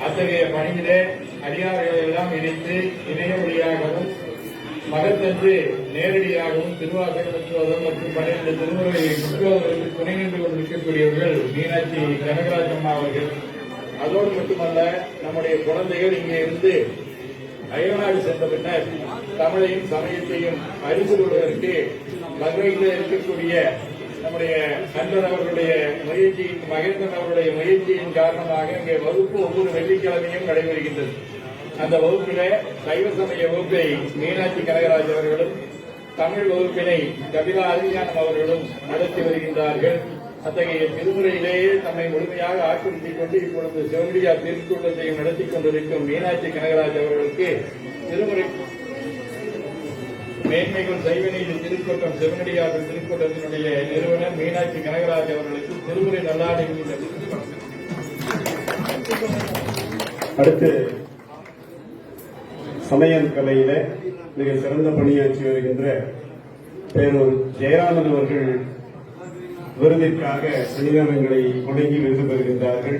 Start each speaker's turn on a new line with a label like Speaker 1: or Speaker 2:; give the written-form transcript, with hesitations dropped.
Speaker 1: அத்தகைய பணியிலே அதிகாரிகளை எல்லாம் இணைத்து இணைய வழியாகவும் மகத்தன்று நேரடியாகவும் திருவாசக முற்றுவதம் மற்றும் 12 திருமுறைகளை முற்றுவதற்கு துணை நின்று கொண்டிருக்கக்கூடியவர்கள் மீனாட்சி கனகராஜம்மா அவர்கள். அதோடு மட்டுமல்ல, நம்முடைய குழந்தைகள் இங்கே இருந்து அயல்நாடு சென்ற பின்னர் தமிழையும் சமயத்தையும் அறிந்து கொள்வதற்கு மதுரையில் இருக்கக்கூடிய நம்முடைய நண்பர் அவர்களுடைய முயற்சியின் மகேந்திரன் அவருடைய முயற்சியின் காரணமாக இங்கே வகுப்பு ஒவ்வொரு வெள்ளிக்கிழமையும் நடைபெறுகின்றது. அந்த வகுப்பில சைவ சமய வகுப்பை மீனாட்சி கனகராஜ் அவர்களும் தமிழ் வகுப்பினை கபிலா அதிஞானம் அவர்களும் நடத்தி வருகின்றார்கள். அத்தகைய திருமுறையிலேயே தம்மை முழுமையாக ஆக்கிரமித்துக் கொண்டு இப்பொழுது சிவனடியா திருக்கூட்டத்தையும் நடத்தி கொண்டிருக்கும் மீனாட்சி கனகராஜ் அவர்களுக்கு திருமுறை மேன்மைகள் சைவநீதி திருக்கூட்டம் சிவனடியார்கள் திருக்கூட்டத்தினுடைய நிறுவனர் மீனாட்சி கனகராஜ் அவர்களுக்கு திருமுறை நல்லாடை.
Speaker 2: அடுத்து சமயம் கலையில மிக சிறந்த பணியாற்றி வருகின்ற பேரூர் ஜெயராமன் அவர்கள் விருதிற்காக சன்னிதானங்களை வழங்கி விருது பெறுகின்றார்கள்.